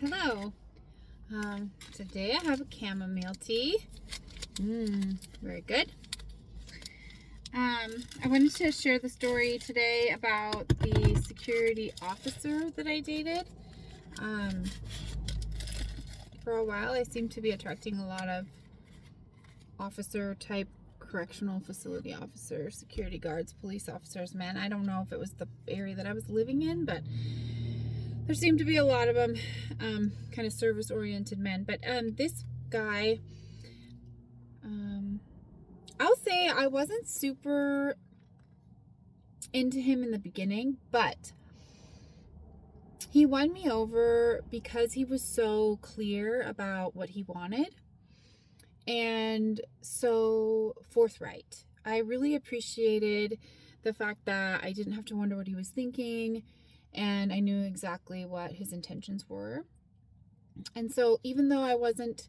Hello. Today I have a chamomile tea. Very good. I wanted to share the story today about the security officer that I dated. For a while, I seemed to be attracting a lot of officer type correctional facility officers, security guards, police officers, men. I don't know if it was the area that I was living in, but there seemed to be a lot of them, kind of service-oriented men. But this guy, I'll say I wasn't super into him in the beginning, but he won me over because he was so clear about what he wanted and so forthright. I really appreciated the fact that I didn't have to wonder what he was thinking, and I knew exactly what his intentions were. And so even though I wasn't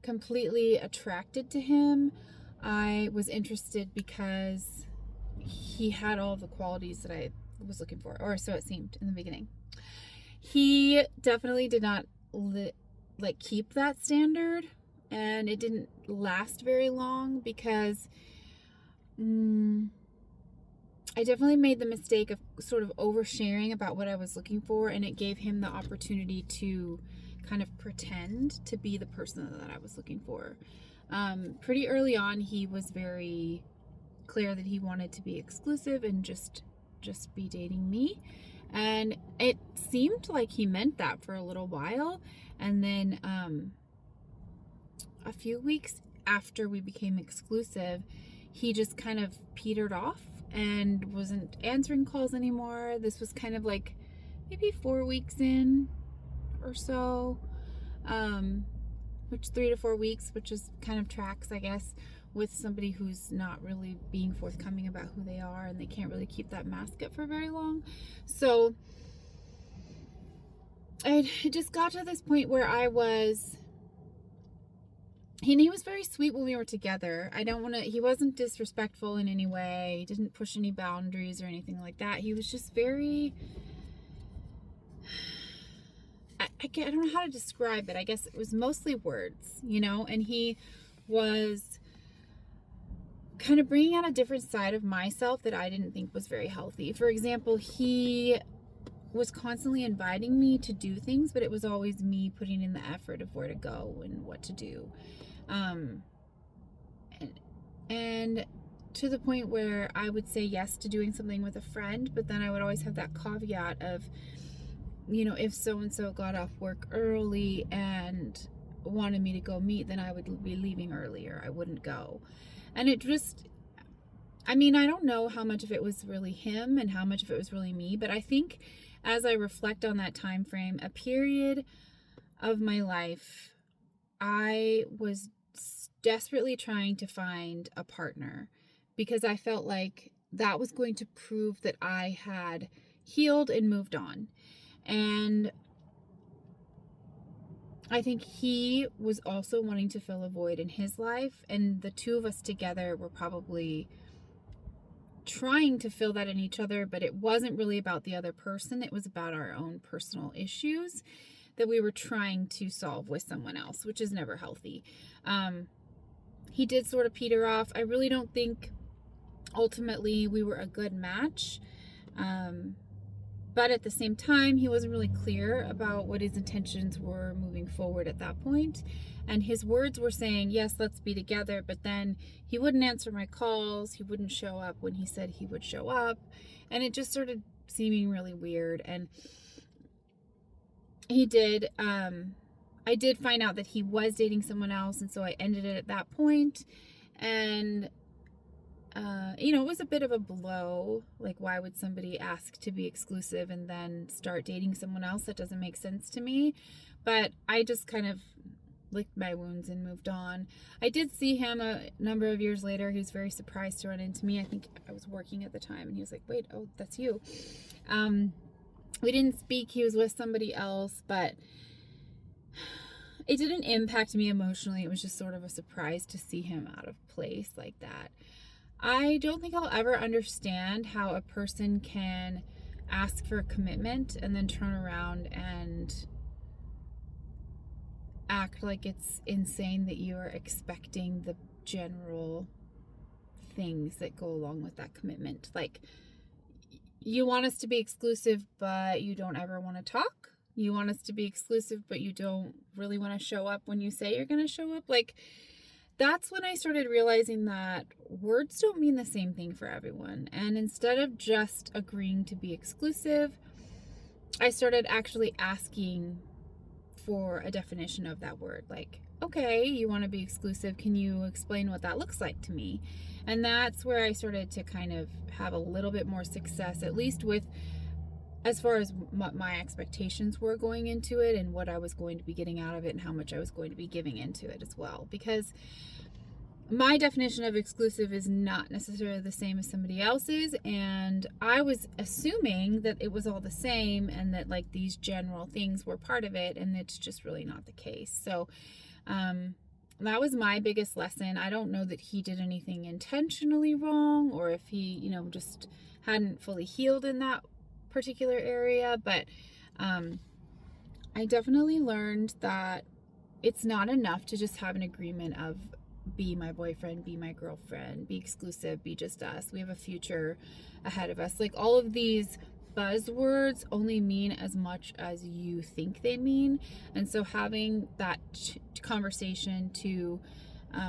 completely attracted to him, I was interested because he had all the qualities that I was looking for, or so it seemed in the beginning. He definitely did not keep that standard, and it didn't last very long because I definitely made the mistake of sort of oversharing about what I was looking for, and it gave him the opportunity to kind of pretend to be the person that I was looking for. Pretty early on, he was very clear that he wanted to be exclusive and just be dating me. And it seemed like he meant that for a little while. And then a few weeks after we became exclusive, he just kind of petered off and wasn't answering calls anymore. This was kind of like maybe 4 weeks in or so, which 3 to 4 weeks, which is kind of tracks, I guess, with somebody who's not really being forthcoming about who they are, and they can't really keep that mask up for very long. So I just got to this point where he was very sweet when we were together. He wasn't disrespectful in any way. He didn't push any boundaries or anything like that. He was just very, I don't know how to describe it. I guess it was mostly words, and he was kind of bringing out a different side of myself that I didn't think was very healthy. For example, he was constantly inviting me to do things, but it was always me putting in the effort of where to go and what to do. And to the point where I would say yes to doing something with a friend, but then I would always have that caveat of, if so-and-so got off work early and wanted me to go meet, then I would be leaving earlier. I wouldn't go. And it just, I don't know how much of it was really him and how much of it was really me, but I think as I reflect on that time frame, a period of my life, I was desperately trying to find a partner because I felt like that was going to prove that I had healed and moved on. And I think he was also wanting to fill a void in his life, and the two of us together were probably trying to fill that in each other, but it wasn't really about the other person. It was about our own personal issues that we were trying to solve with someone else, which is never healthy. He did sort of peter off. I really don't think ultimately we were a good match. But at the same time, he wasn't really clear about what his intentions were moving forward at that point. And his words were saying, yes, let's be together. But then he wouldn't answer my calls. He wouldn't show up when he said he would show up. And it just started seeming really weird. And he did, I did find out that he was dating someone else. And so I ended it at that point. And it was a bit of a blow. Like, why would somebody ask to be exclusive and then start dating someone else? That doesn't make sense to me. But I just kind of licked my wounds and moved on. I did see him a number of years later. He was very surprised to run into me. I think I was working at the time, and he was like, wait, oh, that's you. We didn't speak. He was with somebody else, but it didn't impact me emotionally. It was just sort of a surprise to see him out of place like that. I don't think I'll ever understand how a person can ask for a commitment and then turn around and act like it's insane that you are expecting the general things that go along with that commitment. Like, you want us to be exclusive, but you don't ever want to talk. You want us to be exclusive, but you don't really want to show up when you say you're going to show up. Like, that's when I started realizing that words don't mean the same thing for everyone. And instead of just agreeing to be exclusive, I started actually asking for a definition of that word. Like, okay, you want to be exclusive. Can you explain what that looks like to me? And that's where I started to kind of have a little bit more success, at least with as far as what my expectations were going into it and what I was going to be getting out of it and how much I was going to be giving into it as well. Because my definition of exclusive is not necessarily the same as somebody else's, and I was assuming that it was all the same and that like these general things were part of it, and it's just really not the case. So that was my biggest lesson. I don't know that he did anything intentionally wrong, or if he, just hadn't fully healed in that particular area, but I definitely learned that it's not enough to just have an agreement of be my boyfriend, be my girlfriend, be exclusive, be just us. We have a future ahead of us. Like, all of these buzzwords only mean as much as you think they mean. And so having that conversation to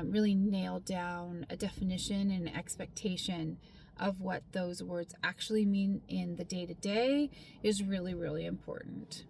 really nail down a definition and an expectation of what those words actually mean in the day-to-day is really, really important.